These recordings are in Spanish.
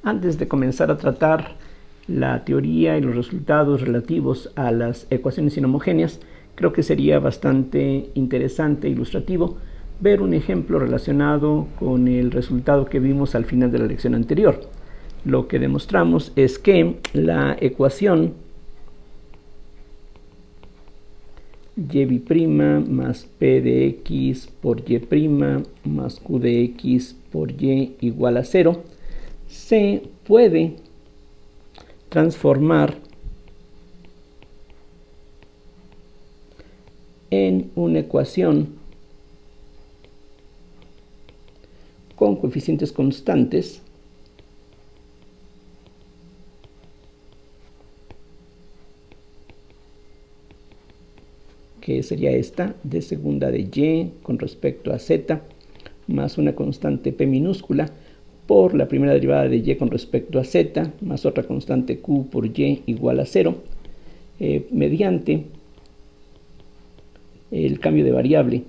Antes de comenzar a tratar la teoría y los resultados relativos a las ecuaciones inhomogéneas, creo que sería bastante interesante e ilustrativo ver un ejemplo relacionado con el resultado que vimos al final de la lección anterior. Lo que demostramos es que la ecuación y' más p de x por y' más q de x por y igual a 0 se puede transformar en una ecuación con coeficientes constantes que sería esta, d segunda de y con respecto a z, más una constante p minúscula por la primera derivada de y con respecto a z, más otra constante q por y igual a 0, mediante el cambio de variable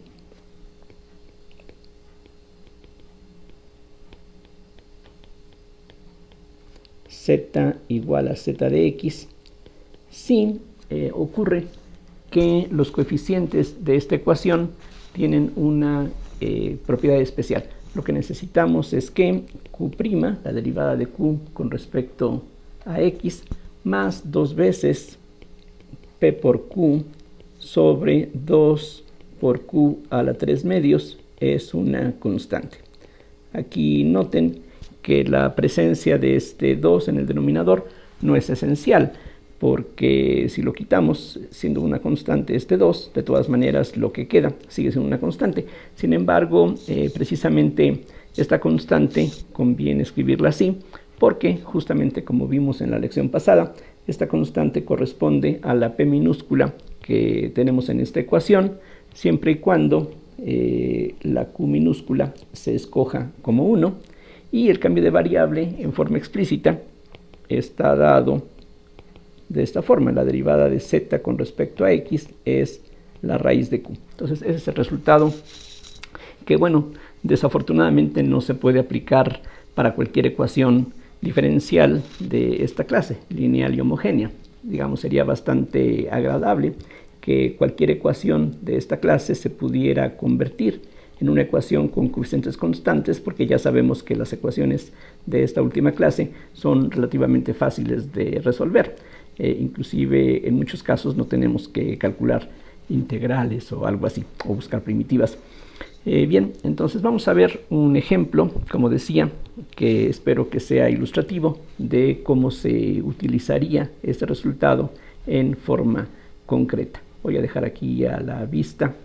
z igual a z de x, si ocurre que los coeficientes de esta ecuación tienen una propiedad especial. Lo que necesitamos es que q', la derivada de q con respecto a x, más 2 veces p por q sobre 2 por q a la 3 medios es una constante. Aquí noten que la presencia de este 2 en el denominador no es esencial, porque si lo quitamos siendo una constante este 2, de todas maneras lo que queda sigue siendo una constante. Sin embargo, precisamente esta constante conviene escribirla así, porque justamente como vimos en la lección pasada, esta constante corresponde a la p minúscula que tenemos en esta ecuación, siempre y cuando la q minúscula se escoja como 1, y el cambio de variable en forma explícita está dado de esta forma: la derivada de z con respecto a x es la raíz de q. Entonces ese es el resultado que, bueno, desafortunadamente no se puede aplicar para cualquier ecuación diferencial de esta clase, lineal y homogénea. Digamos, sería bastante agradable que cualquier ecuación de esta clase se pudiera convertir en una ecuación con coeficientes constantes, porque ya sabemos que las ecuaciones de esta última clase son relativamente fáciles de resolver. Inclusive en muchos casos no tenemos que calcular integrales o algo así, o buscar primitivas. Bien, entonces vamos a ver un ejemplo, como decía, que espero que sea ilustrativo de cómo se utilizaría este resultado en forma concreta. Voy a dejar aquí a la vista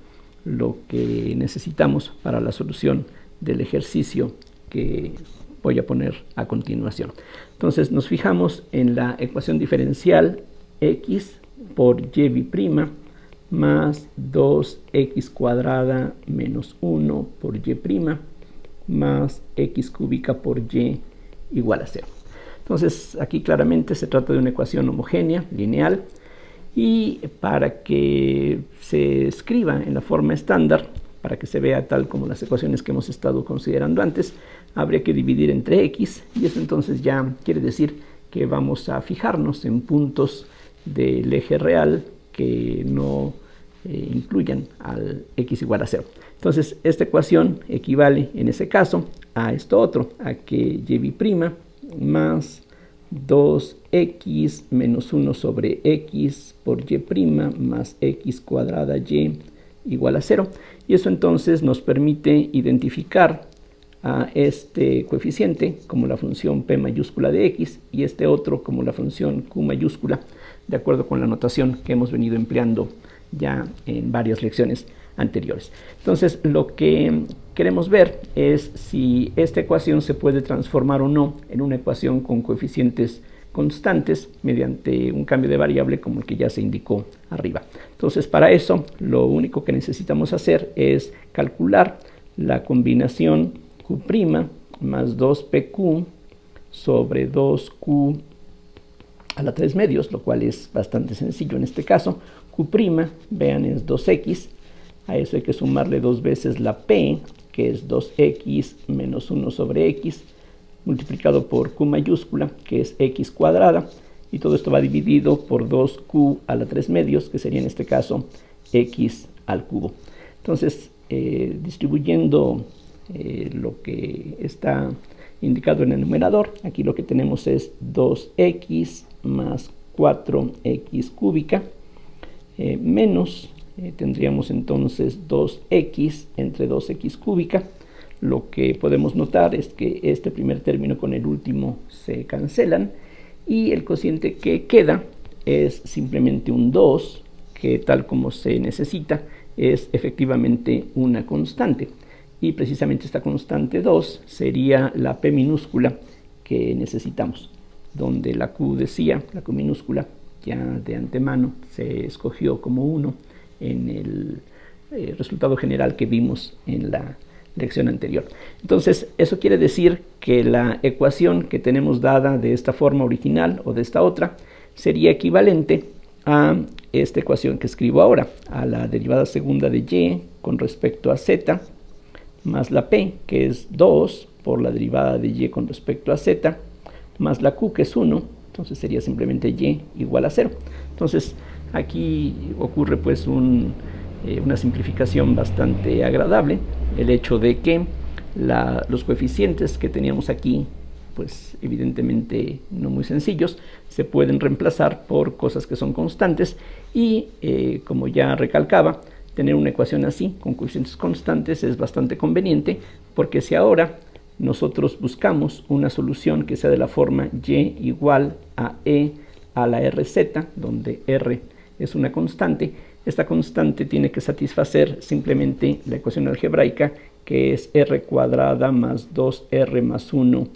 lo que necesitamos para la solución del ejercicio que voy a poner a continuación. Entonces nos fijamos en la ecuación diferencial x por y' más 2x cuadrada menos 1 por y' más x cúbica por y igual a 0. Entonces aquí claramente se trata de una ecuación homogénea, lineal, y para que se escriba en la forma estándar, para que se vea tal como las ecuaciones que hemos estado considerando antes, habría que dividir entre x, y eso entonces ya quiere decir que vamos a fijarnos en puntos del eje real que no incluyan al x igual a 0. Entonces esta ecuación equivale en ese caso a esto otro, a que y' más 2x menos 1 sobre x por y' más x cuadrada y igual a 0. Y eso entonces nos permite identificar a este coeficiente como la función p mayúscula de x y este otro como la función q mayúscula, de acuerdo con la notación que hemos venido empleando ya en varias lecciones anteriores. Entonces lo que queremos ver es si esta ecuación se puede transformar o no en una ecuación con coeficientes constantes mediante un cambio de variable como el que ya se indicó arriba. Entonces para eso lo único que necesitamos hacer es calcular la combinación q' más 2pq sobre 2q a la 3 medios, lo cual es bastante sencillo en este caso. Q', vean, es 2x, a eso hay que sumarle 2 veces la p, que es 2x menos 1 sobre x, multiplicado por q mayúscula, que es x cuadrada, y todo esto va dividido por 2q a la 3 medios, que sería en este caso x al cubo. Entonces, distribuyendo lo que está indicado en el numerador, aquí lo que tenemos es 2x más 4x cúbica, menos, tendríamos entonces 2x entre 2x cúbica. Lo que podemos notar es que este primer término con el último se cancelan y el cociente que queda es simplemente un 2, que tal como se necesita es efectivamente una constante. Y precisamente esta constante 2 sería la p minúscula que necesitamos, donde la q decía, la q minúscula, ya de antemano se escogió como 1 en el resultado general que vimos en la lección anterior. Entonces, eso quiere decir que la ecuación que tenemos dada de esta forma original o de esta otra sería equivalente a esta ecuación que escribo ahora, a la derivada segunda de y con respecto a z, más la p, que es 2 por la derivada de y con respecto a z, más la q, que es 1, entonces sería simplemente y igual a 0. Entonces, aquí ocurre pues una simplificación bastante agradable, el hecho de que los coeficientes que teníamos aquí, pues evidentemente no muy sencillos, se pueden reemplazar por cosas que son constantes y como ya recalcaba, tener una ecuación así con coeficientes constantes es bastante conveniente, porque si ahora nosotros buscamos una solución que sea de la forma y igual a e a la rz, donde r es una constante, esta constante tiene que satisfacer simplemente la ecuación algebraica, que es r cuadrada más 2r más 1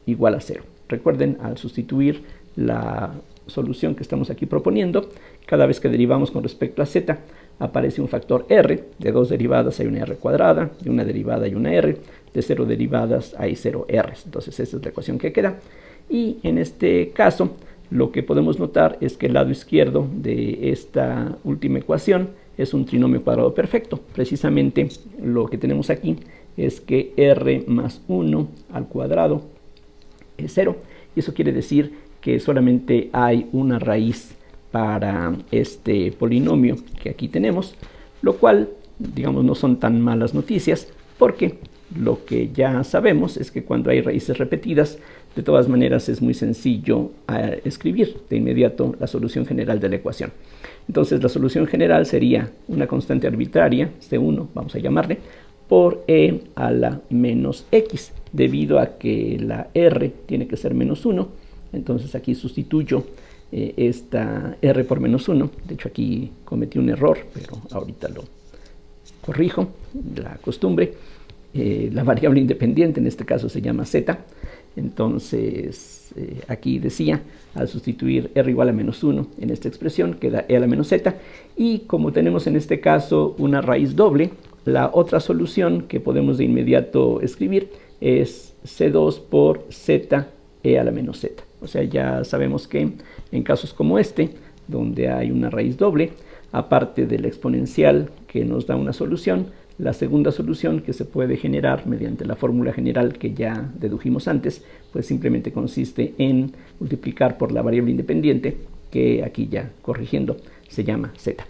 igual a 0. Recuerden, al sustituir la solución que estamos aquí proponiendo, cada vez que derivamos con respecto a z, aparece un factor r, de 2 derivadas hay una r cuadrada, de una derivada hay una r, de 0 derivadas hay 0 r. Entonces esta es la ecuación que queda. Y en este caso, lo que podemos notar es que el lado izquierdo de esta última ecuación es un trinomio cuadrado perfecto. Precisamente lo que tenemos aquí es que r más 1 al cuadrado es 0. Y eso quiere decir que solamente hay una raíz para este polinomio que aquí tenemos, lo cual, digamos, no son tan malas noticias, porque lo que ya sabemos es que cuando hay raíces repetidas, de todas maneras es muy sencillo escribir de inmediato la solución general de la ecuación. Entonces la solución general sería una constante arbitraria, C1, vamos a llamarle, por e a la menos x, debido a que la r tiene que ser menos 1. Entonces aquí sustituyo esta r por menos 1. De hecho aquí cometí un error, pero ahorita lo corrijo, la costumbre. La variable independiente en este caso se llama z. Entonces aquí decía, al sustituir r igual a menos 1 en esta expresión, queda e a la menos z. Y como tenemos en este caso una raíz doble, la otra solución que podemos de inmediato escribir es c2 por z e a la menos z. O sea, ya sabemos que en casos como este, donde hay una raíz doble, aparte de la exponencial que nos da una solución, la segunda solución que se puede generar mediante la fórmula general que ya dedujimos antes, pues simplemente consiste en multiplicar por la variable independiente, que aquí ya corrigiendo se llama z.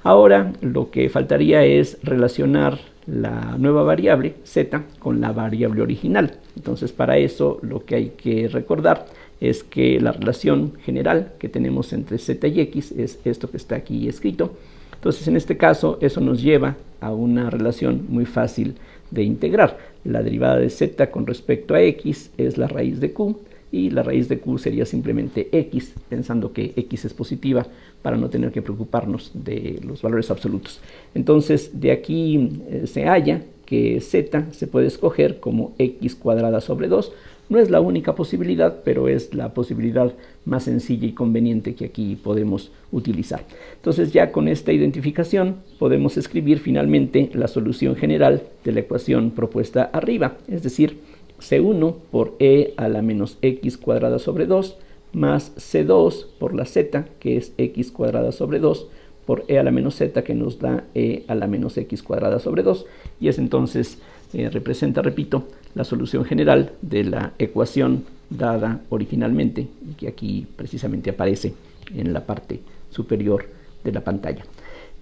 Ahora lo que faltaría es relacionar la nueva variable z con la variable original. Entonces para eso lo que hay que recordar es que la relación general que tenemos entre z y x es esto que está aquí escrito. Entonces en este caso eso nos lleva a una relación muy fácil de integrar. La derivada de z con respecto a x es la raíz de q, y la raíz de q sería simplemente x, pensando que x es positiva para no tener que preocuparnos de los valores absolutos. Entonces de aquí se halla que z se puede escoger como x cuadrada sobre 2. No es la única posibilidad, pero es la posibilidad más sencilla y conveniente que aquí podemos utilizar. Entonces ya con esta identificación podemos escribir finalmente la solución general de la ecuación propuesta arriba, es decir, c1 por e a la menos x cuadrada sobre 2 más c2 por la z, que es x cuadrada sobre 2, por e a la menos z, que nos da e a la menos x cuadrada sobre 2, y es entonces representa, repito, la solución general de la ecuación dada originalmente, y que aquí precisamente aparece en la parte superior de la pantalla.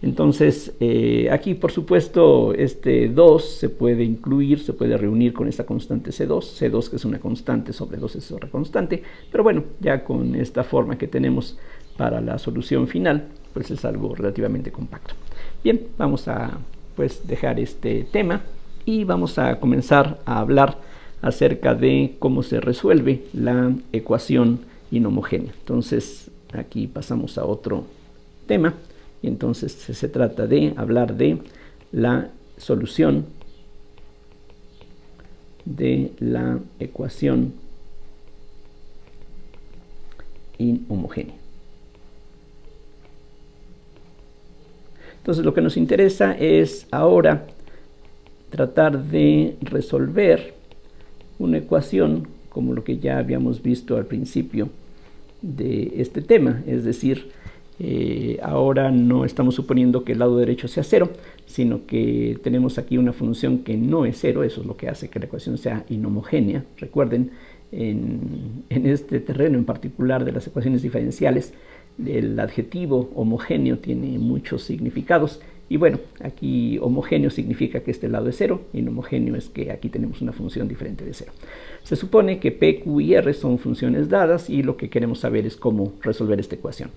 Entonces, aquí por supuesto este 2 se puede incluir, se puede reunir con esta constante C2 que es una constante sobre 2 es otra constante, pero bueno, ya con esta forma que tenemos para la solución final, pues es algo relativamente compacto. Bien, vamos a pues dejar este tema y vamos a comenzar a hablar acerca de cómo se resuelve la ecuación inhomogénea. Entonces, aquí pasamos a otro tema. Y entonces se trata de hablar de la solución de la ecuación inhomogénea. Entonces lo que nos interesa es ahora tratar de resolver una ecuación como lo que ya habíamos visto al principio de este tema, es decir, ahora no estamos suponiendo que el lado derecho sea 0, sino que tenemos aquí una función que no es 0, eso es lo que hace que la ecuación sea inhomogénea. Recuerden, en este terreno en particular de las ecuaciones diferenciales, el adjetivo homogéneo tiene muchos significados, y bueno, aquí homogéneo significa que este lado es 0, inhomogéneo es que aquí tenemos una función diferente de 0. Se supone que P, Q y R son funciones dadas, y lo que queremos saber es cómo resolver esta ecuación.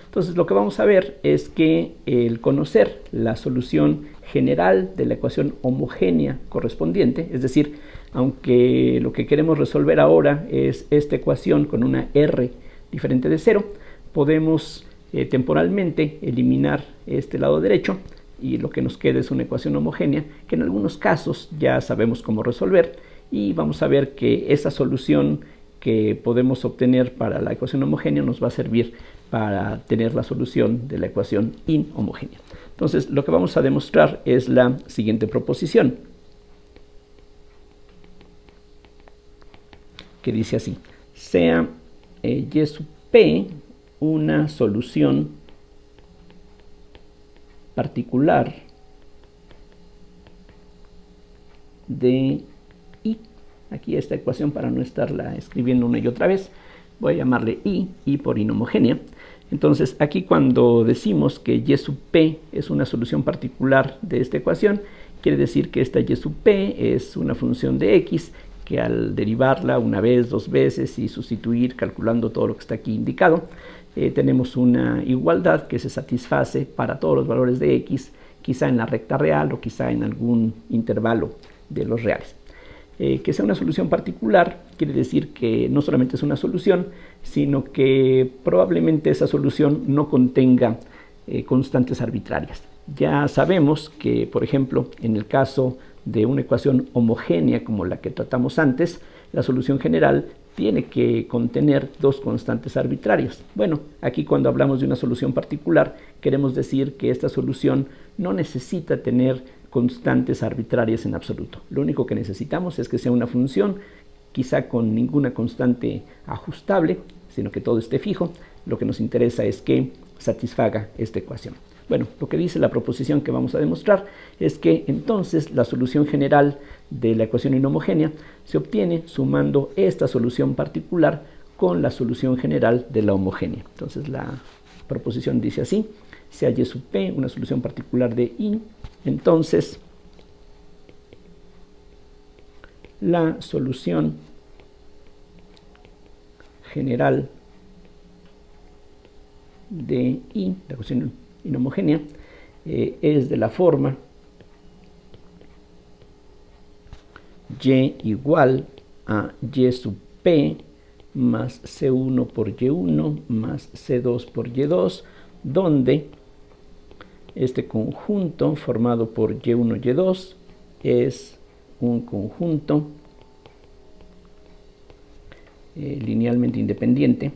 Entonces lo que vamos a ver es que el conocer la solución general de la ecuación homogénea correspondiente, es decir, aunque lo que queremos resolver ahora es esta ecuación con una R diferente de 0, podemos temporalmente eliminar este lado derecho y lo que nos queda es una ecuación homogénea que en algunos casos ya sabemos cómo resolver, y vamos a ver que esa solución que podemos obtener para la ecuación homogénea nos va a servir para tener la solución de la ecuación inhomogénea. Entonces, lo que vamos a demostrar es la siguiente proposición, que dice así: sea y sub p una solución particular de I. Aquí esta ecuación, para no estarla escribiendo una y otra vez, voy a llamarle I por inhomogénea. Entonces aquí cuando decimos que y sub p es una solución particular de esta ecuación, quiere decir que esta y sub p es una función de x que al derivarla una vez, dos veces y sustituir calculando todo lo que está aquí indicado, tenemos una igualdad que se satisface para todos los valores de x, quizá en la recta real o quizá en algún intervalo de los reales. Que sea una solución particular quiere decir que no solamente es una solución, sino que probablemente esa solución no contenga constantes arbitrarias. Ya sabemos que, por ejemplo, en el caso de una ecuación homogénea como la que tratamos antes, la solución general tiene que contener dos constantes arbitrarias. Bueno, aquí cuando hablamos de una solución particular, queremos decir que esta solución no necesita tener constantes arbitrarias en absoluto. Lo único que necesitamos es que sea una función, quizá con ninguna constante ajustable, sino que todo esté fijo. Lo que nos interesa es que satisfaga esta ecuación. Bueno, lo que dice la proposición que vamos a demostrar es que entonces la solución general de la ecuación inhomogénea se obtiene sumando esta solución particular con la solución general de la homogénea. Entonces la proposición dice así: sea y sub p una solución particular de I, entonces la solución general de I, la ecuación inhomogénea, es de la forma y igual a y sub p más c1 por y1 más c2 por y2, donde este conjunto formado por y1 y y2 es un conjunto linealmente independiente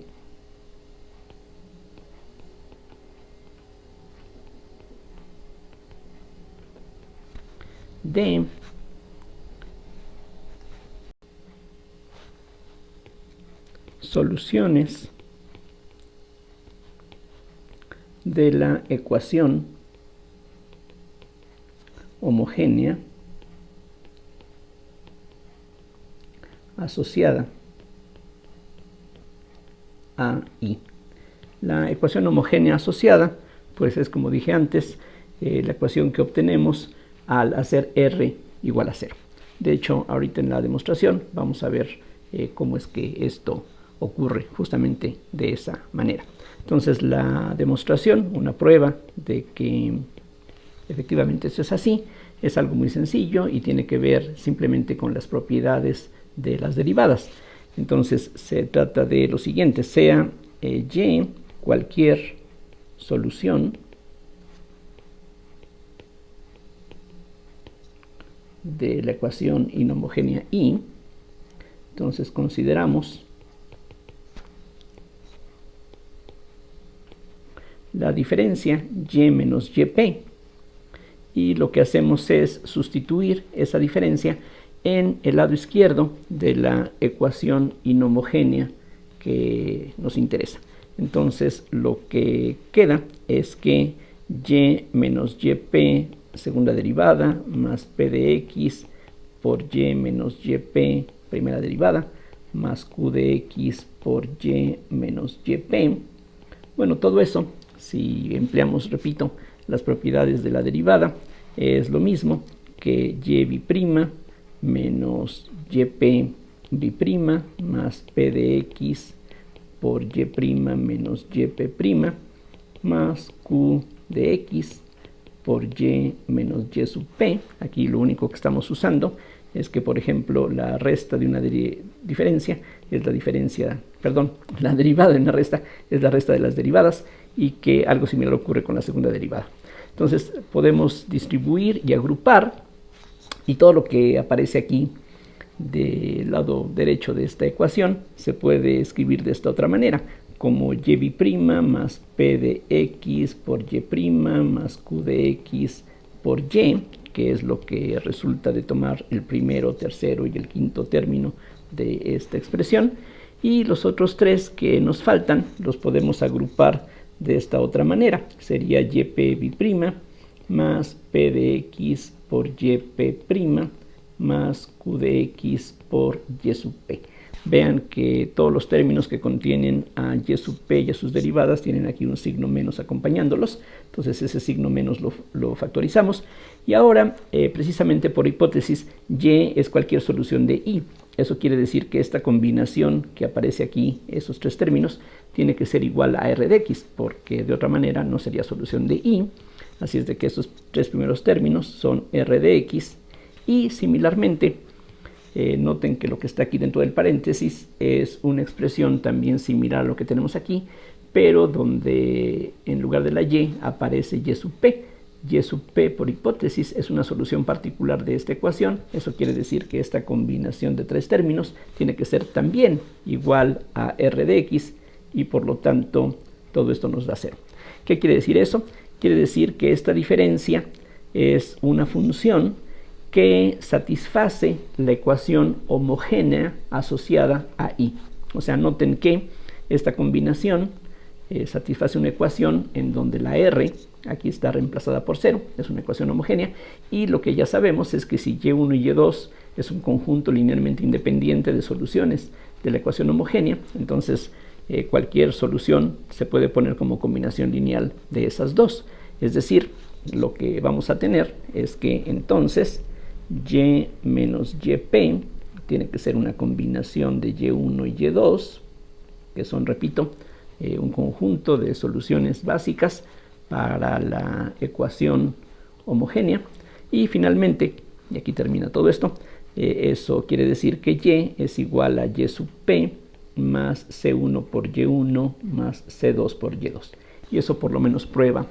de soluciones de la ecuación homogénea asociada a I. La ecuación homogénea asociada, pues es, como dije antes, la ecuación que obtenemos al hacer R igual a 0. De hecho, ahorita en la demostración vamos a ver cómo es que esto ocurre justamente de esa manera. Entonces, la demostración, una prueba de que efectivamente eso es así, es algo muy sencillo y tiene que ver simplemente con las propiedades de las derivadas. Entonces, se trata de lo siguiente: sea y cualquier solución de la ecuación inhomogénea I, entonces consideramos la diferencia y menos yp, y lo que hacemos es sustituir esa diferencia en el lado izquierdo de la ecuación inhomogénea que nos interesa. Entonces, lo que queda es que y menos yp segunda derivada más p de x por y menos yp primera derivada más q de x por y menos yp. Bueno, todo eso, si empleamos, repito, las propiedades de la derivada, es lo mismo que y b' menos yp b' más p de x por y' menos yp' más q de x por y menos y sub p. Aquí lo único que estamos usando es que, por ejemplo, la resta de una diferencia es la diferencia, perdón, la derivada de una resta es la resta de las derivadas, y que algo similar ocurre con la segunda derivada. Entonces, podemos distribuir y agrupar, y todo lo que aparece aquí del lado derecho de esta ecuación se puede escribir de esta otra manera, como y' más p de x por y' más q de x por y, que es lo que resulta de tomar el primero, tercero y el quinto término de esta expresión. Y los otros tres que nos faltan los podemos agrupar de esta otra manera. Sería yp b' más p de x por yp' más q de x por y sub p. Vean que todos los términos que contienen a y sub p y a sus derivadas tienen aquí un signo menos acompañándolos. Entonces ese signo menos lo factorizamos. Y ahora, precisamente por hipótesis, y es cualquier solución de i. Eso quiere decir que esta combinación que aparece aquí, esos tres términos, tiene que ser igual a r de x, porque de otra manera no sería solución de i. Así es de que esos tres primeros términos son r de x. Y similarmente, noten que lo que está aquí dentro del paréntesis es una expresión también similar a lo que tenemos aquí, pero donde en lugar de la y aparece y sub p. Y sub p, por hipótesis, es una solución particular de esta ecuación. Eso quiere decir que esta combinación de tres términos tiene que ser también igual a r de x, y por lo tanto todo esto nos da 0. ¿Qué quiere decir eso? Quiere decir que esta diferencia es una función que satisface la ecuación homogénea asociada a i. O sea, noten que esta combinación satisface una ecuación en donde la r aquí está reemplazada por 0, es una ecuación homogénea, y lo que ya sabemos es que si y1 y y2 es un conjunto linealmente independiente de soluciones de la ecuación homogénea, entonces cualquier solución se puede poner como combinación lineal de esas dos. Es decir, lo que vamos a tener es que entonces y menos yp tiene que ser una combinación de y1 y y2, que son, repito, un conjunto de soluciones básicas para la ecuación homogénea. Y finalmente, y aquí termina todo esto, eso quiere decir que y es igual a y sub p más c1 por y1 más c2 por y2. Y eso por lo menos prueba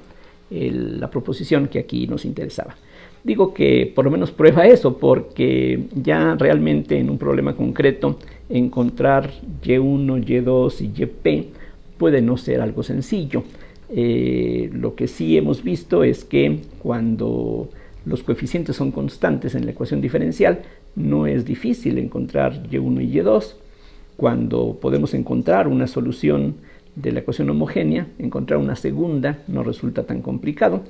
la proposición que aquí nos interesaba. Digo que por lo menos prueba eso, porque ya realmente en un problema concreto encontrar y1, y2 y yp puede no ser algo sencillo. Lo que sí hemos visto es que cuando los coeficientes son constantes en la ecuación diferencial, no es difícil encontrar y1 y y2. Cuando podemos encontrar una solución de la ecuación homogénea, encontrar una segunda no resulta tan complicado.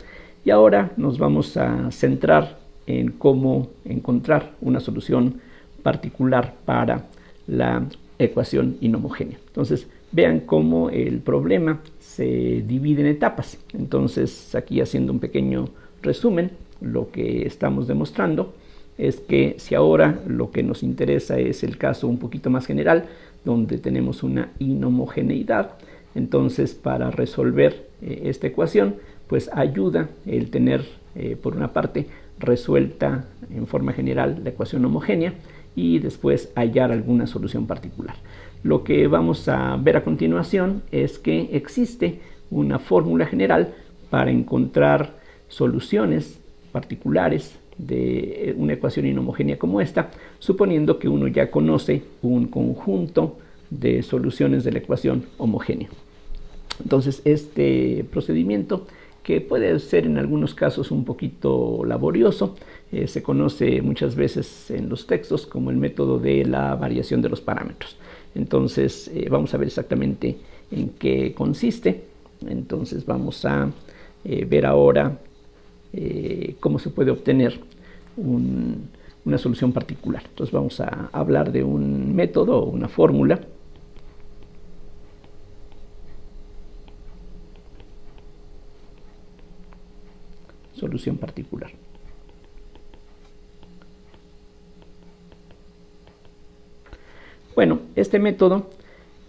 Y ahora nos vamos a centrar en cómo encontrar una solución particular para la ecuación inhomogénea. Entonces, vean cómo el problema se divide en etapas. Entonces, aquí haciendo un pequeño resumen, lo que estamos demostrando es que si ahora lo que nos interesa es el caso un poquito más general, donde tenemos una inhomogeneidad, entonces para resolver esta ecuación, pues ayuda el tener, por una parte, resuelta en forma general la ecuación homogénea y después hallar alguna solución particular. Lo que vamos a ver a continuación es que existe una fórmula general para encontrar soluciones particulares de una ecuación inhomogénea como esta, suponiendo que uno ya conoce un conjunto de soluciones de la ecuación homogénea. Entonces, este procedimiento, que puede ser en algunos casos un poquito laborioso, se conoce muchas veces en los textos como el método de la variación de los parámetros. Entonces, vamos a ver exactamente en qué consiste. Entonces, vamos a ver ahora cómo se puede obtener una solución particular. Entonces vamos a hablar de un método o una fórmula. Solución particular. Bueno, este método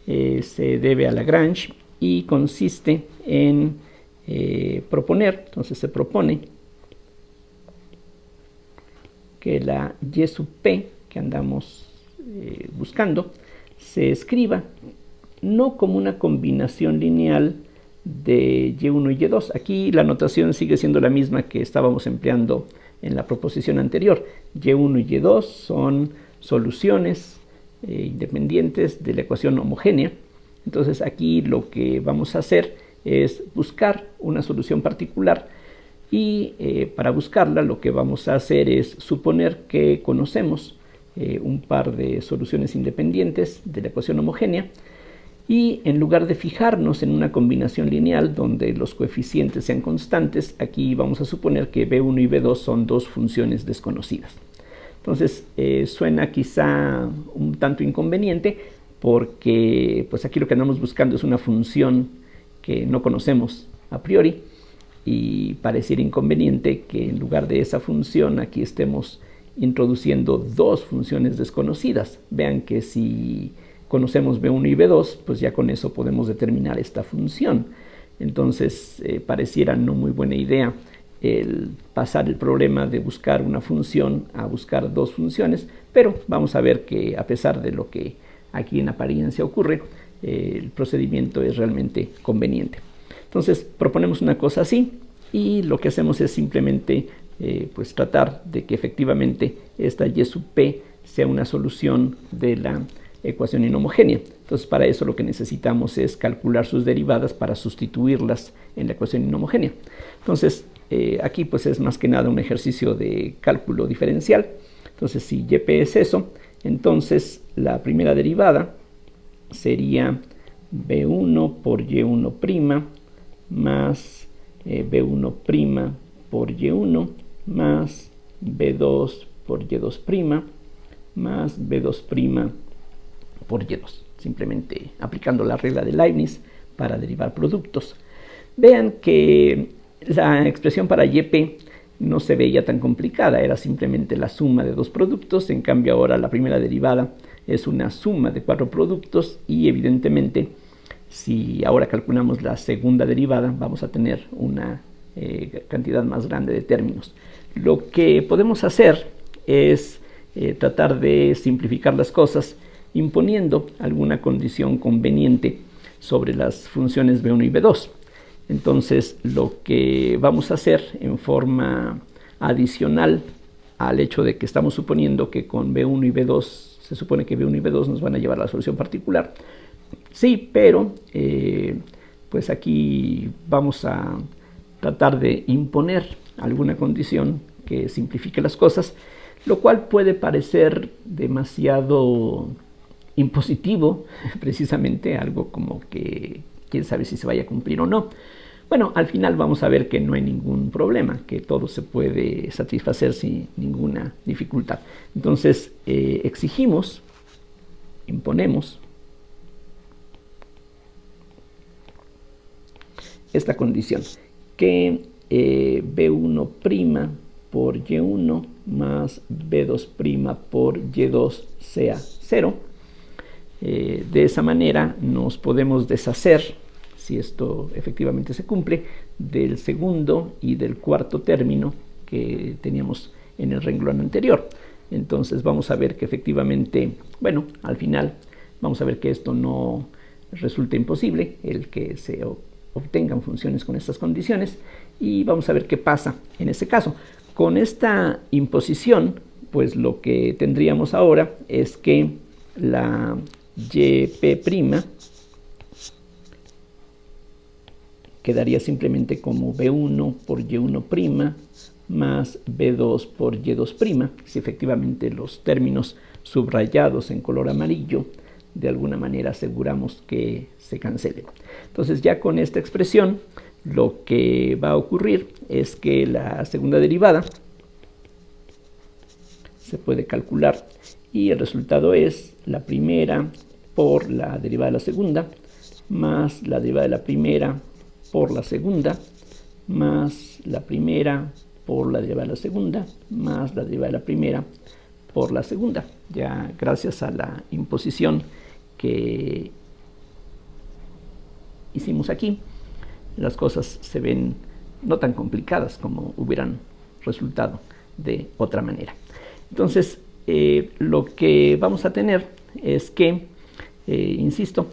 se debe a Lagrange y consiste en proponer, entonces se propone que la y sub p que andamos buscando se escriba no como una combinación lineal de y1 y y2. Aquí la notación sigue siendo la misma que estábamos empleando en la proposición anterior. y1 y y2 son soluciones independientes de la ecuación homogénea. Entonces aquí lo que vamos a hacer es buscar una solución particular y para buscarla lo que vamos a hacer es suponer que conocemos un par de soluciones independientes de la ecuación homogénea y en lugar de fijarnos en una combinación lineal donde los coeficientes sean constantes, aquí vamos a suponer que b1 y b2 son dos funciones desconocidas. Entonces suena quizá un tanto inconveniente porque pues aquí lo que andamos buscando es una función que no conocemos a priori y pareciera inconveniente que en lugar de esa función aquí estemos introduciendo dos funciones desconocidas. Vean que si conocemos b1 y b2, pues ya con eso podemos determinar esta función. Entonces pareciera no muy buena idea el pasar el problema de buscar una función a buscar dos funciones, pero vamos a ver que a pesar de lo que aquí en apariencia ocurre, el procedimiento es realmente conveniente. Entonces proponemos una cosa así y lo que hacemos es simplemente pues tratar de que efectivamente esta y sub p sea una solución de la ecuación inhomogénea. Entonces para eso lo que necesitamos es calcular sus derivadas para sustituirlas en la ecuación inhomogénea. Entonces aquí pues es más que nada un ejercicio de cálculo diferencial. Entonces si yp es eso, entonces la primera derivada sería b1 por y1' más b1' por y1 más b2 por y2' más b2' por y2, simplemente aplicando la regla de Leibniz para derivar productos. Vean que la expresión para yp no se veía tan complicada, era simplemente la suma de dos productos. En cambio ahora la primera derivada es una suma de cuatro productos y evidentemente si ahora calculamos la segunda derivada vamos a tener una cantidad más grande de términos. Lo que podemos hacer es tratar de simplificar las cosas imponiendo alguna condición conveniente sobre las funciones b1 y b2. Entonces lo que vamos a hacer en forma adicional al hecho de que estamos suponiendo que con b1 y b2 se supone que b1 y b2 nos van a llevar a la solución particular. Sí, pero pues aquí vamos a tratar de imponer alguna condición que simplifique las cosas, lo cual puede parecer demasiado impositivo, precisamente algo como que quién sabe si se vaya a cumplir o no. Bueno, al final vamos a ver que no hay ningún problema, que todo se puede satisfacer sin ninguna dificultad. Entonces exigimos imponemos esta condición, que B1' por Y1 más B2' por Y2 sea 0. De esa manera nos podemos deshacer, si esto efectivamente se cumple, del segundo y del cuarto término que teníamos en el renglón anterior. Entonces vamos a ver que efectivamente, bueno, al final vamos a ver que esto no resulta imposible, el que se obtengan funciones con estas condiciones, y vamos a ver qué pasa en ese caso. Con esta imposición, pues lo que tendríamos ahora es que la YP' quedaría simplemente como B1 por Y1' más B2 por Y2', si efectivamente los términos subrayados en color amarillo de alguna manera aseguramos que se cancelen. Entonces ya con esta expresión lo que va a ocurrir es que la segunda derivada se puede calcular y el resultado es la primera por la derivada de la segunda más la derivada de la primera por la segunda más la primera por la derivada de la segunda más la derivada de la primera por la segunda. Ya gracias a la imposición que hicimos aquí, las cosas se ven no tan complicadas como hubieran resultado de otra manera. Entonces, lo que vamos a tener es que, insisto,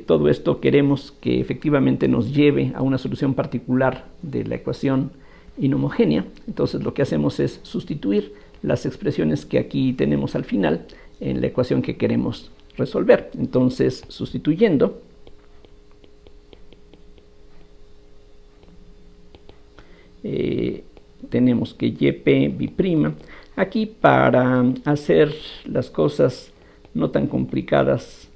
todo esto queremos que efectivamente nos lleve a una solución particular de la ecuación inhomogénea. Entonces lo que hacemos es sustituir las expresiones que aquí tenemos al final en la ecuación que queremos resolver. Entonces, sustituyendo, tenemos que YP B'. Aquí, para hacer las cosas no tan complicadas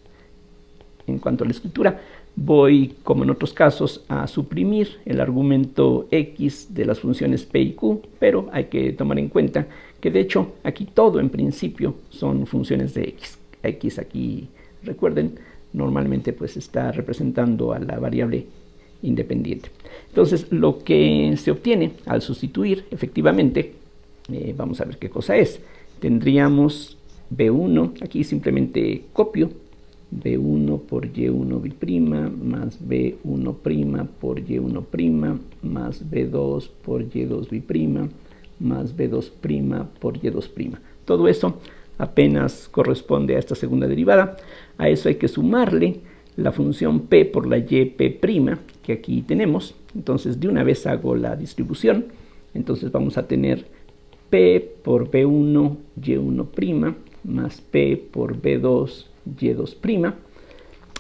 en cuanto a la escritura, voy, como en otros casos, a suprimir el argumento x de las funciones p y q, pero hay que tomar en cuenta que de hecho aquí todo en principio son funciones de x. X aquí, recuerden, normalmente pues está representando a la variable independiente. Entonces lo que se obtiene al sustituir efectivamente, vamos a ver qué cosa es. Tendríamos B1, aquí simplemente copio B1 por Y1' más B1' por Y1' más B2 por Y2' más B2' por Y2'. Todo eso apenas corresponde a esta segunda derivada. A eso hay que sumarle la función p por la YP' que aquí tenemos. Entonces de una vez hago la distribución. Entonces vamos a tener p por B1 Y1' más p por B2 Y2'.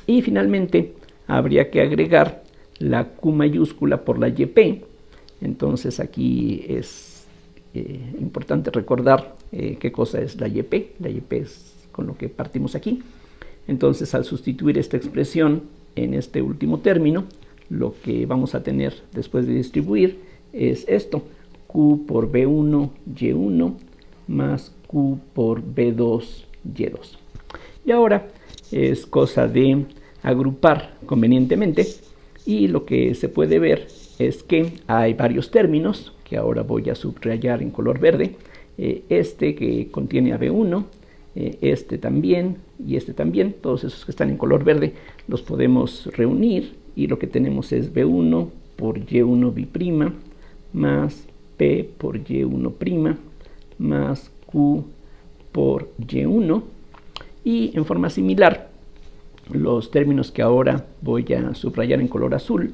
Y finalmente habría que agregar la Q mayúscula por la YP. Entonces aquí es importante recordar qué cosa es la YP. La YP es con lo que partimos aquí. Entonces al sustituir esta expresión en este último término, lo que vamos a tener después de distribuir es esto: Q por B1 Y1 más Q por B2 Y2. Y ahora es cosa de agrupar convenientemente, y lo que se puede ver es que hay varios términos que ahora voy a subrayar en color verde. Este que contiene a B1, este también y este también. Todos esos que están en color verde los podemos reunir y lo que tenemos es B1 por Y1' más P por Y1' más Q por Y1. Y en forma similar, los términos que ahora voy a subrayar en color azul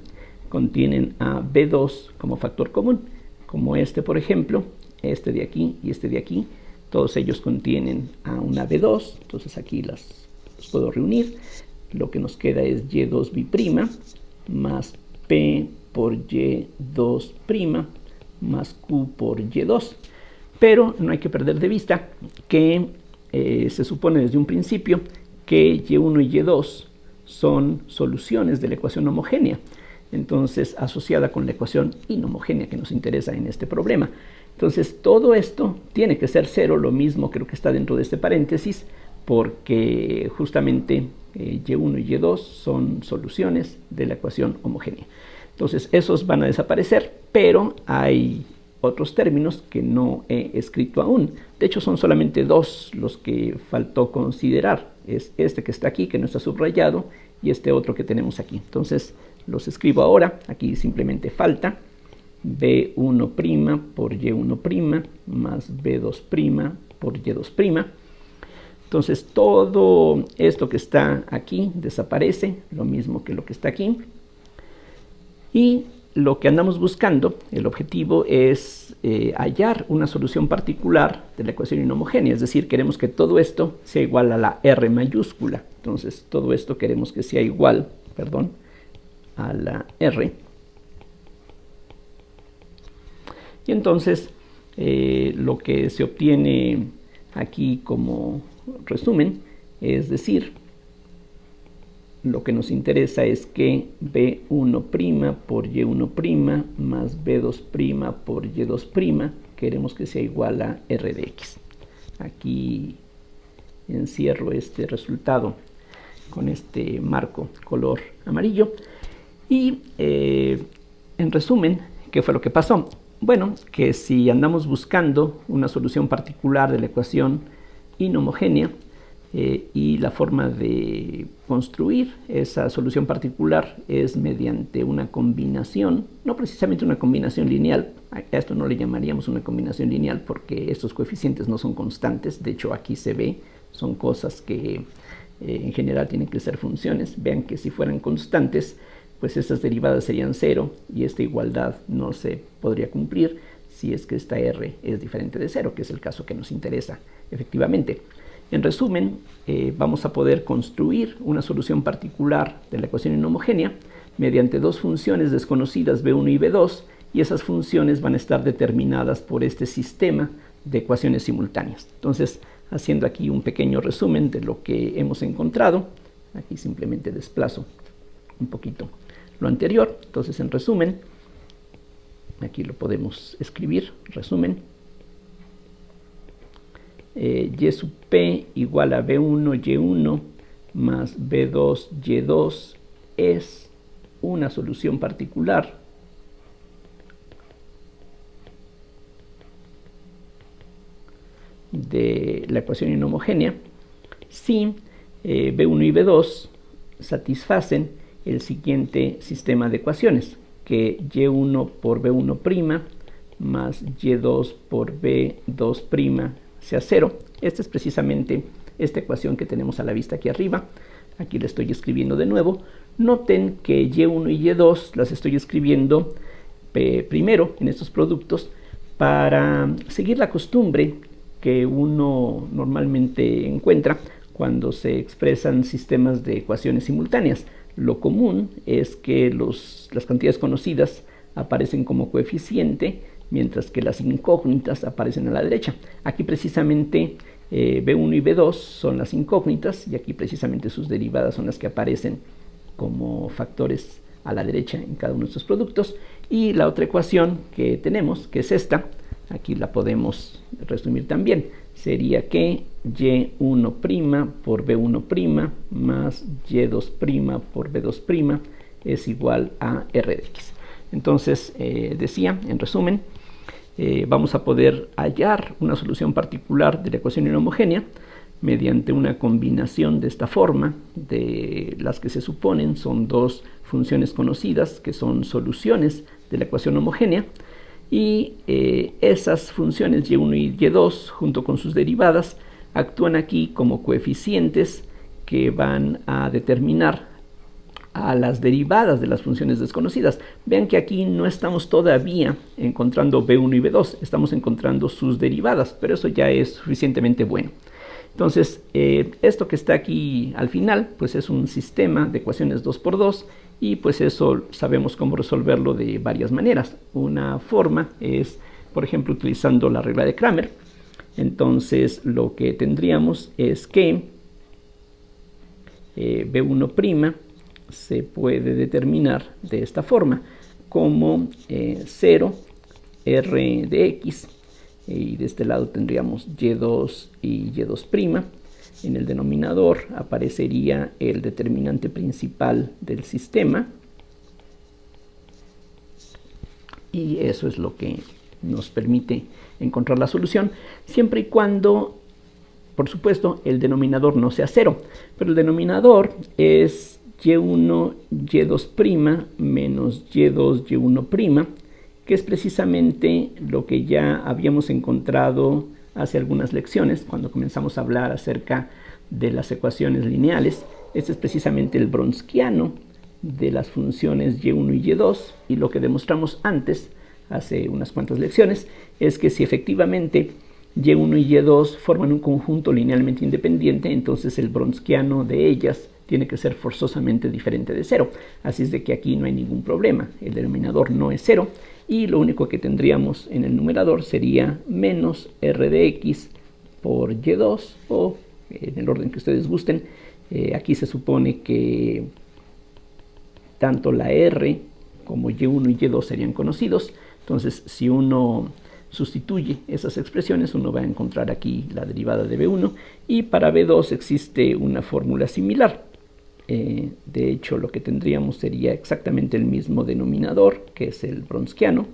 contienen a B2 como factor común, como este por ejemplo, este de aquí y este de aquí. Todos ellos contienen a una B2, entonces aquí los puedo reunir. Lo que nos queda es Y2' más P por Y2' más Q por Y2. Pero no hay que perder de vista que se supone desde un principio que Y1 y Y2 son soluciones de la ecuación homogénea, entonces asociada con la ecuación inhomogénea que nos interesa en este problema. Entonces todo esto tiene que ser cero, lo mismo que lo que está dentro de este paréntesis, porque justamente Y1 y Y2 son soluciones de la ecuación homogénea. Entonces esos van a desaparecer, pero hay otros términos que no he escrito aún. De hecho son solamente dos los que faltó considerar. Es este que está aquí, que no está subrayado, y este otro que tenemos aquí. Entonces los escribo ahora. Aquí simplemente falta B1' por Y1' más B2' por Y2'. Entonces todo esto que está aquí desaparece, lo mismo que lo que está aquí. Y lo que andamos buscando, el objetivo es hallar una solución particular de la ecuación inhomogénea. Es decir, queremos que todo esto sea igual a la R mayúscula. Entonces todo esto queremos que sea igual, a la R. Y entonces lo que se obtiene aquí como resumen, es decir, lo que nos interesa es que B1' por Y1' más B2' por Y2' queremos que sea igual a R de X. Aquí encierro este resultado con este marco color amarillo. Y en resumen, ¿qué fue lo que pasó? Bueno, que si andamos buscando una solución particular de la ecuación inhomogénea, y la forma de construir esa solución particular es mediante una combinación, no precisamente una combinación lineal. A esto no le llamaríamos una combinación lineal porque estos coeficientes no son constantes. De hecho, aquí se ve, son cosas que en general tienen que ser funciones. Vean que si fueran constantes, pues estas derivadas serían 0 y esta igualdad no se podría cumplir si es que esta R es diferente de 0, que es el caso que nos interesa efectivamente. En resumen, vamos a poder construir una solución particular de la ecuación inhomogénea mediante dos funciones desconocidas B1 y B2, y esas funciones van a estar determinadas por este sistema de ecuaciones simultáneas. Entonces, haciendo aquí un pequeño resumen de lo que hemos encontrado, aquí simplemente desplazo un poquito lo anterior. Entonces, en resumen, aquí lo podemos escribir, resumen. Y sub P igual a B1 Y1 más B2 Y2 es una solución particular de la ecuación inhomogénea si B1 y B2 satisfacen el siguiente sistema de ecuaciones, que Y1 por B1' más Y2 por B2' sea 0. Esta es precisamente esta ecuación que tenemos a la vista aquí arriba. Aquí la estoy escribiendo de nuevo. Noten que Y1 y Y2 las estoy escribiendo primero en estos productos para seguir la costumbre que uno normalmente encuentra cuando se expresan sistemas de ecuaciones simultáneas. Lo común es que las cantidades conocidas aparecen como coeficiente, mientras que las incógnitas aparecen a la derecha. Aquí precisamente B1 y B2 son las incógnitas, y aquí precisamente sus derivadas son las que aparecen como factores a la derecha en cada uno de estos productos. Y la otra ecuación que tenemos, que es esta, aquí la podemos resumir también. Sería que Y1' por B1' más Y2' por B2' es igual a R de X. Entonces, decía, en resumen, vamos a poder hallar una solución particular de la ecuación inhomogénea mediante una combinación de esta forma, de las que se suponen son dos funciones conocidas que son soluciones de la ecuación homogénea, y esas funciones Y1 y Y2 junto con sus derivadas actúan aquí como coeficientes que van a determinar a las derivadas de las funciones desconocidas. Vean que aquí no estamos todavía encontrando B1 y B2, estamos encontrando sus derivadas, pero eso ya es suficientemente bueno. Entonces, esto que está aquí al final, pues es un sistema de ecuaciones 2×2, y pues eso sabemos cómo resolverlo de varias maneras. Una forma es, por ejemplo, utilizando la regla de Cramer. Entonces, lo que tendríamos es que B1' se puede determinar de esta forma, como 0 R de X, y de este lado tendríamos Y2 y Y2', En el denominador aparecería el determinante principal del sistema. Y eso es lo que nos permite encontrar la solución, siempre y cuando, por supuesto, el denominador no sea 0. Pero el denominador es y1, y2' menos y2, y1', que es precisamente lo que ya habíamos encontrado hace algunas lecciones, cuando comenzamos a hablar acerca de las ecuaciones lineales. Este es precisamente el Wronskiano de las funciones y1 y y2, y lo que demostramos antes, hace unas cuantas lecciones, es que si efectivamente y1 y y2 forman un conjunto linealmente independiente, entonces el Wronskiano de ellas tiene que ser forzosamente diferente de 0. Así es de que aquí no hay ningún problema, el denominador no es 0, y lo único que tendríamos en el numerador sería menos r de x por y2, o en el orden que ustedes gusten. Aquí se supone que tanto la r como y1 y y2 serían conocidos. Entonces, si uno sustituye esas expresiones, uno va a encontrar aquí la derivada de b1, y para b2 existe una fórmula similar. De hecho, lo que tendríamos sería exactamente el mismo denominador, que es el Wronskiano.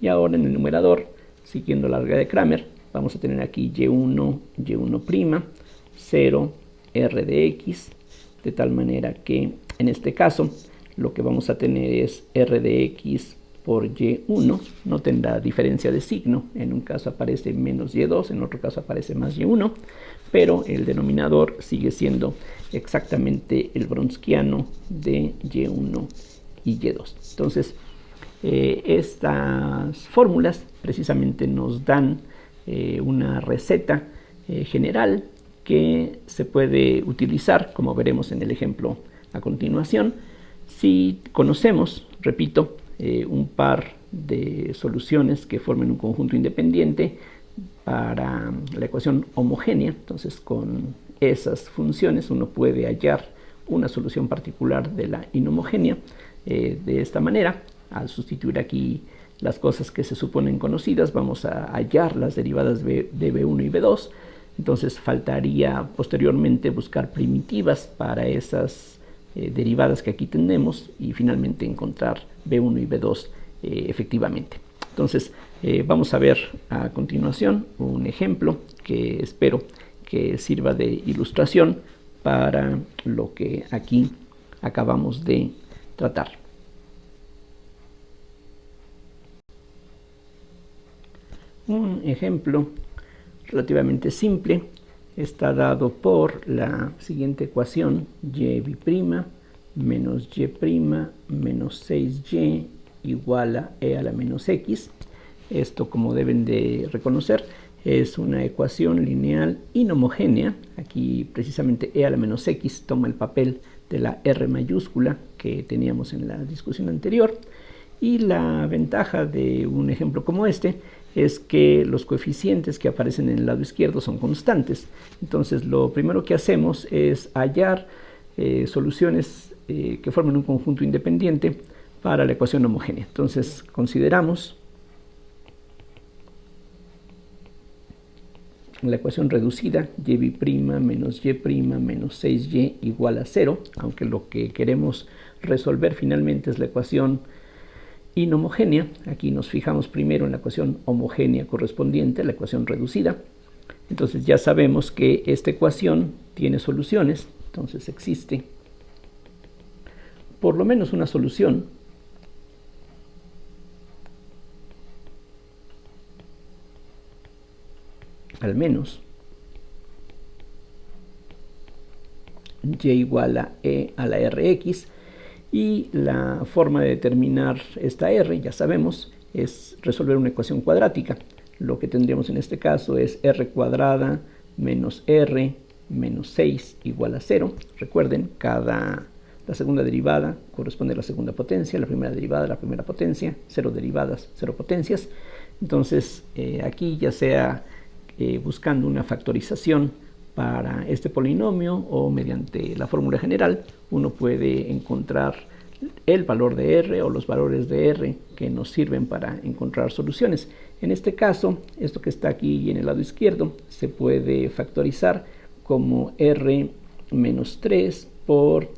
Y ahora en el numerador, siguiendo la regla de Cramer, vamos a tener aquí y1, y1', 0, r de x, de tal manera que en este caso lo que vamos a tener es r de x por y1, no tendrá diferencia de signo, en un caso aparece menos y2, en otro caso aparece más y1, pero el denominador sigue siendo exactamente el Wronskiano de y1 y y2. Entonces, estas fórmulas precisamente nos dan una receta general que se puede utilizar, como veremos en el ejemplo a continuación, si conocemos, repito, un par de soluciones que formen un conjunto independiente para la ecuación homogénea. Entonces, con esas funciones uno puede hallar una solución particular de la inhomogénea de esta manera. Al sustituir aquí las cosas que se suponen conocidas, vamos a hallar las derivadas de b1 y b2. Entonces faltaría posteriormente buscar primitivas para esas derivadas que aquí tenemos, y finalmente encontrar b1 y b2 efectivamente. Entonces vamos a ver a continuación un ejemplo que espero que sirva de ilustración para lo que aquí acabamos de tratar. Un ejemplo relativamente simple está dado por la siguiente ecuación: y' menos y' menos 6y igual a e a la menos x. Esto, como deben de reconocer, es una ecuación lineal inhomogénea. Aquí precisamente e a la menos x toma el papel de la r mayúscula que teníamos en la discusión anterior. Y la ventaja de un ejemplo como este es que los coeficientes que aparecen en el lado izquierdo son constantes. Entonces, lo primero que hacemos es hallar soluciones que forman un conjunto independiente para la ecuación homogénea. Entonces, consideramos la ecuación reducida y' menos y' menos 6y igual a 0, aunque lo que queremos resolver finalmente es la ecuación inhomogénea. Aquí nos fijamos primero en la ecuación homogénea correspondiente, la ecuación reducida. Entonces ya sabemos que esta ecuación tiene soluciones. Entonces existe por lo menos una solución al menos y igual a e a la rx. Y la forma de determinar esta r, ya sabemos, es resolver una ecuación cuadrática. Lo que tendríamos en este caso es r cuadrada menos r menos 6 igual a 0. Recuerden, la segunda derivada corresponde a la segunda potencia, la primera derivada a la primera potencia, 0 derivadas, 0 potencias. Entonces, aquí ya sea buscando una factorización para este polinomio o mediante la fórmula general, uno puede encontrar el valor de R o los valores de R que nos sirven para encontrar soluciones. En este caso, esto que está aquí en el lado izquierdo se puede factorizar como R menos 3 por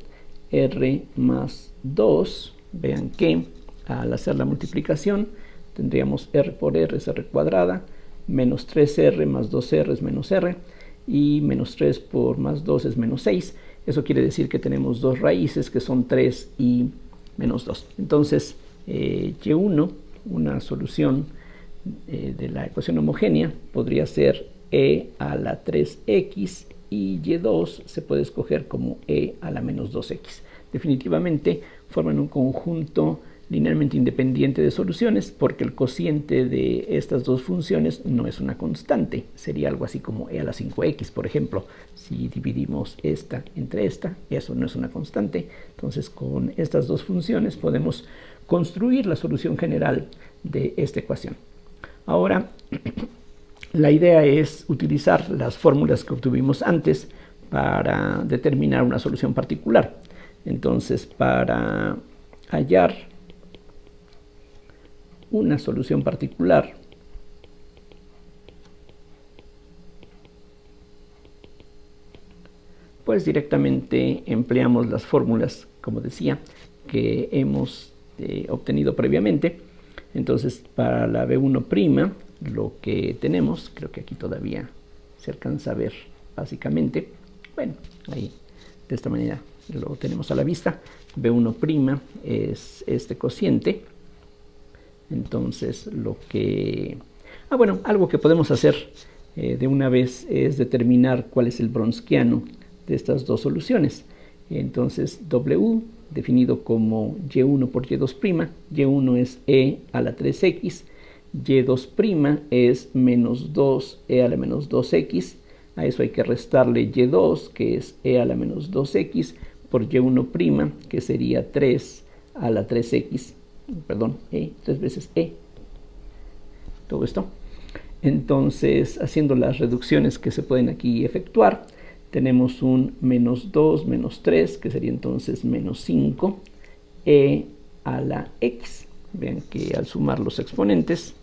R más 2. Vean que al hacer la multiplicación tendríamos R por R es R cuadrada, menos 3R más 2R es menos R, y menos 3 por más 2 es menos 6. Eso quiere decir que tenemos dos raíces que son 3 y menos 2. Entonces, Y1, una solución de la ecuación homogénea, podría ser E a la 3x, y Y2 se puede escoger como E a la menos 2x. Definitivamente forman un conjunto linealmente independiente de soluciones, porque el cociente de estas dos funciones no es una constante. Sería algo así como E a la 5x, por ejemplo. Si dividimos esta entre esta, eso no es una constante. Entonces, con estas dos funciones podemos construir la solución general de esta ecuación. Ahora, la idea es utilizar las fórmulas que obtuvimos antes para determinar una solución particular. Entonces, para hallar una solución particular, pues directamente empleamos las fórmulas, como decía, que hemos obtenido previamente. Entonces, para la B1', lo que tenemos, creo que aquí todavía se alcanza a ver básicamente, bueno, ahí de esta manera lo tenemos a la vista. B1' es este cociente. Entonces, algo que podemos hacer de una vez es determinar cuál es el bronsquiano de estas dos soluciones. Entonces, W, definido como Y1 por Y2', Y1 es E a la 3x, Y2' es menos 2E a la menos 2x, a eso hay que restarle Y2, que es E a la menos 2x, por Y1', que sería 3 a la 3x, perdón, 3 veces todo esto. Entonces, haciendo las reducciones que se pueden aquí efectuar, tenemos un menos 2 menos 3, que sería entonces menos 5, e a la x. Vean que al sumar los exponentes,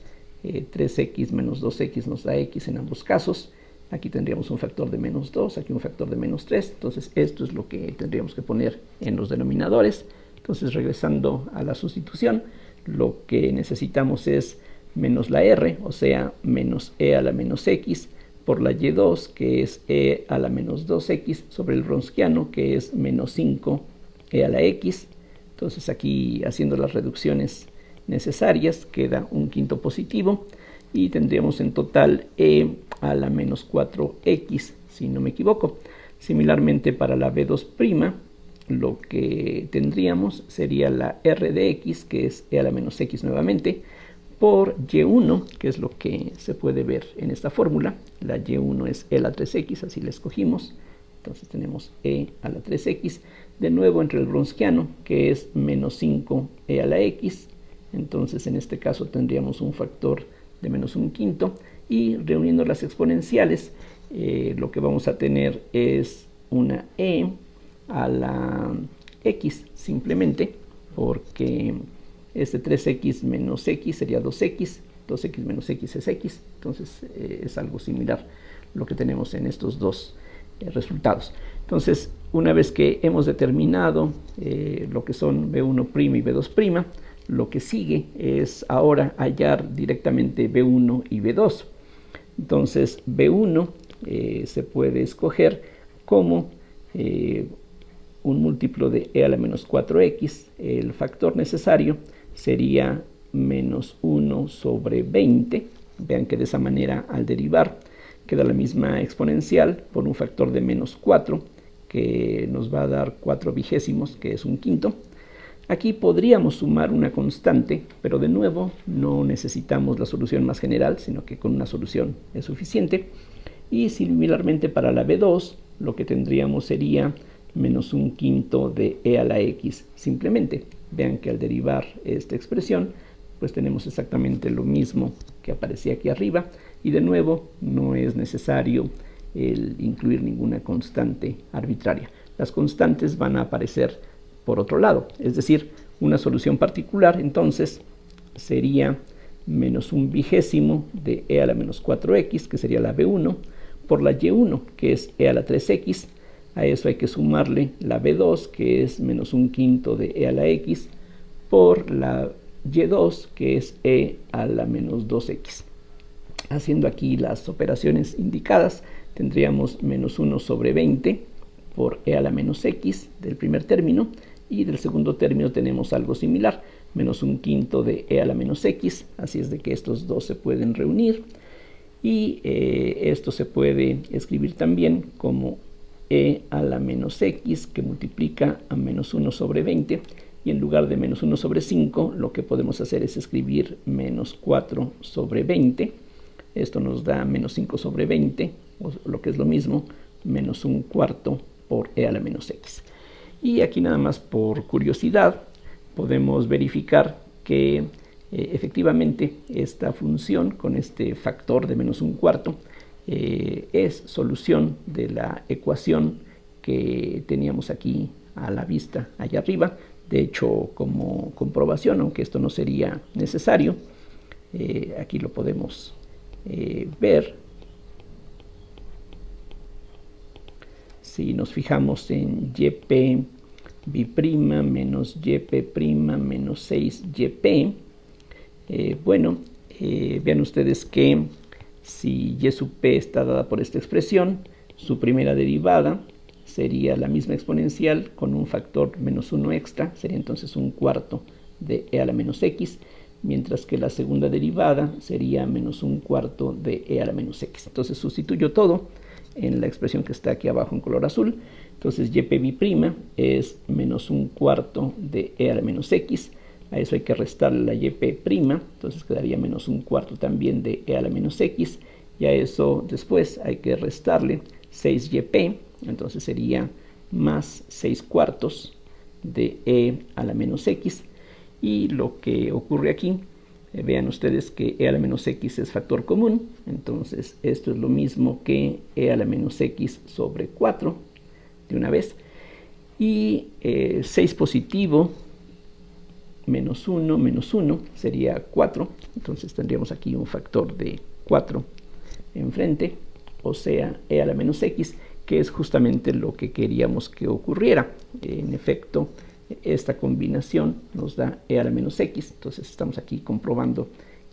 3x menos 2x nos da x en ambos casos. Aquí tendríamos un factor de menos 2, aquí un factor de menos 3. Entonces, esto es lo que tendríamos que poner en los denominadores. Entonces, regresando a la sustitución, lo que necesitamos es menos la r, o sea, menos e a la menos x, por la y2, que es e a la menos 2x, sobre el bronsquiano, que es menos 5 e a la x. Entonces, aquí haciendo las reducciones necesarias, queda un quinto positivo, y tendríamos en total e a la menos 4x, si no me equivoco. Similarmente, para la b2', lo que tendríamos sería la r de x, que es e a la menos x nuevamente, por y1, que es lo que se puede ver en esta fórmula. La y1 es e a la 3x, así la escogimos. Entonces tenemos e a la 3x, de nuevo entre el bronsquiano, que es menos 5 e a la x. Entonces en este caso tendríamos un factor de menos un quinto, y reuniendo las exponenciales, lo que vamos a tener es una e a la x, simplemente porque este 3x menos x sería 2x, 2x menos x es x. Entonces es algo similar lo que tenemos en estos dos resultados. Entonces, una vez que hemos determinado lo que son b1' y b2', lo que sigue es ahora hallar directamente b1 y b2. Entonces, b1 se puede escoger como un múltiplo de e a la menos 4x. El factor necesario sería menos 1 sobre 20. Vean que de esa manera, al derivar, queda la misma exponencial por un factor de menos 4, que nos va a dar 4 vigésimos, que es un quinto. Aquí podríamos sumar una constante, pero de nuevo no necesitamos la solución más general, sino que con una solución es suficiente. Y similarmente para la b2, lo que tendríamos sería menos un quinto de e a la x simplemente. Vean que al derivar esta expresión, pues tenemos exactamente lo mismo que aparecía aquí arriba, y de nuevo no es necesario el incluir ninguna constante arbitraria. Las constantes van a aparecer por otro lado. Es decir, una solución particular entonces sería menos 1/20 de e a la menos 4x, que sería la b1, por la y1, que es e a la 3x. A eso hay que sumarle la b2, que es menos 1/5 de e a la x, por la y2, que es e a la menos 2x. Haciendo aquí las operaciones indicadas, tendríamos menos 1 sobre 20 por e a la menos x del primer término, y del segundo término tenemos algo similar, menos 1/5 de e a la menos x, así es de que estos dos se pueden reunir, y esto se puede escribir también como e a la menos x, que multiplica a menos 1 sobre 20, y en lugar de menos 1 sobre 5, lo que podemos hacer es escribir menos 4 sobre 20. Esto nos da menos 5 sobre 20, o lo que es lo mismo, menos 1/4 por e a la menos x. Y aquí nada más por curiosidad, podemos verificar que efectivamente esta función con este factor de menos 1/4 es solución de la ecuación que teníamos aquí a la vista allá arriba. De hecho, como comprobación, aunque esto no sería necesario, aquí lo podemos ver. Si nos fijamos en yp b' menos yp' menos 6yp, vean ustedes que si y sub p está dada por esta expresión, su primera derivada sería la misma exponencial con un factor menos 1 extra, sería entonces 1/4 de e a la menos x, mientras que la segunda derivada sería menos 1/4 de e a la menos x. Entonces sustituyo todo en la expresión que está aquí abajo en color azul. Entonces yp' es menos 1/4 de e a la menos x. A eso hay que restarle la yp', entonces quedaría menos 1/4 también de e a la menos x. Y a eso después hay que restarle 6yp, entonces sería más 6/4 de e a la menos x. Y lo que ocurre aquí, vean ustedes que e a la menos x es factor común, entonces esto es lo mismo que e a la menos x sobre 4 de una vez. Y 6 positivo menos 1 sería 4, entonces tendríamos aquí un factor de 4 enfrente, o sea, e a la menos x, que es justamente lo que queríamos que ocurriera. En efecto, esta combinación nos da e a la menos x, entonces estamos aquí comprobando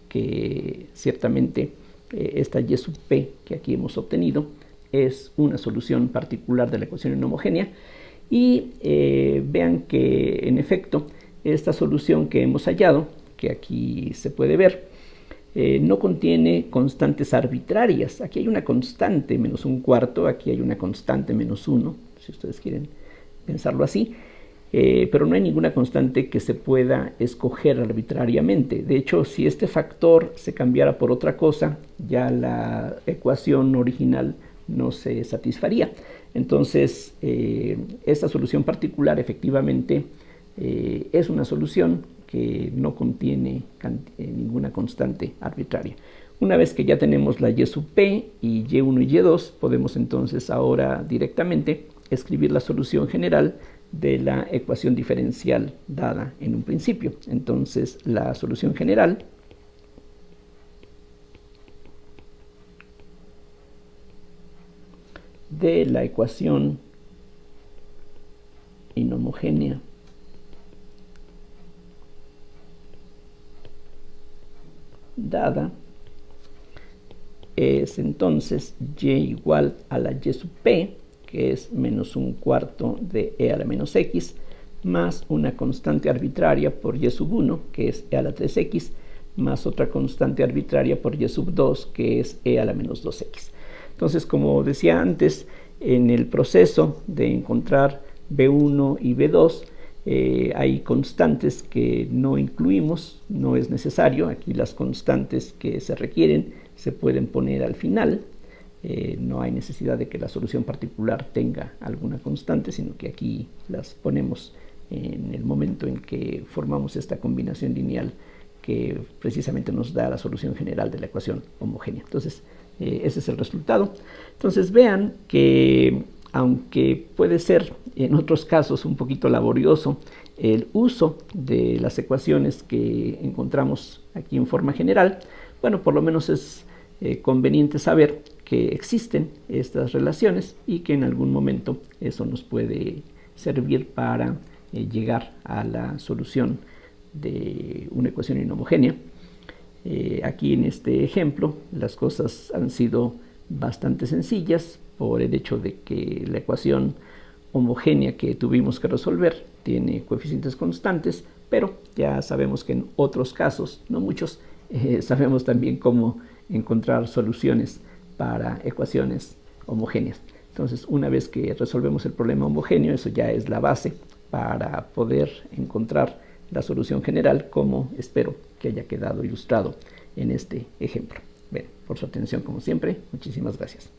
que ciertamente esta y sub p que aquí hemos obtenido es una solución particular de la ecuación inhomogénea. Y vean que en efecto esta solución que hemos hallado, que aquí se puede ver, no contiene constantes arbitrarias. Aquí hay una constante menos 1/4, aquí hay una constante menos 1, si ustedes quieren pensarlo así, pero no hay ninguna constante que se pueda escoger arbitrariamente. De hecho, si este factor se cambiara por otra cosa, ya la ecuación original no se satisfaría. Entonces, esta solución particular efectivamente es una solución que no contiene ninguna constante arbitraria. Una vez que ya tenemos la y sub p y y1 y y2, podemos entonces ahora directamente escribir la solución general de la ecuación diferencial dada en un principio. Entonces, la solución general de la ecuación inhomogénea dada es entonces y igual a la y sub p, que es menos 1/4 de e a la menos x, más una constante arbitraria por y sub 1, que es e a la 3x, más otra constante arbitraria por y sub 2, que es e a la menos 2x. Entonces, como decía antes, en el proceso de encontrar b1 y b2, hay constantes que no incluimos, no es necesario. Aquí las constantes que se requieren se pueden poner al final. No hay necesidad de que la solución particular tenga alguna constante, sino que aquí las ponemos en el momento en que formamos esta combinación lineal que precisamente nos da la solución general de la ecuación homogénea. Entonces, ese es el resultado. Entonces, vean que aunque puede ser en otros casos un poquito laborioso el uso de las ecuaciones que encontramos aquí en forma general, bueno, por lo menos es conveniente saber que existen estas relaciones y que en algún momento eso nos puede servir para llegar a la solución de una ecuación inhomogénea. Aquí en este ejemplo las cosas han sido bastante sencillas por el hecho de que la ecuación homogénea que tuvimos que resolver tiene coeficientes constantes, pero ya sabemos que en otros casos, no muchos, sabemos también cómo encontrar soluciones para ecuaciones homogéneas. Entonces, una vez que resolvemos el problema homogéneo, eso ya es la base para poder encontrar la solución general, como espero que haya quedado ilustrado en este ejemplo. Bien, por su atención como siempre, muchísimas gracias.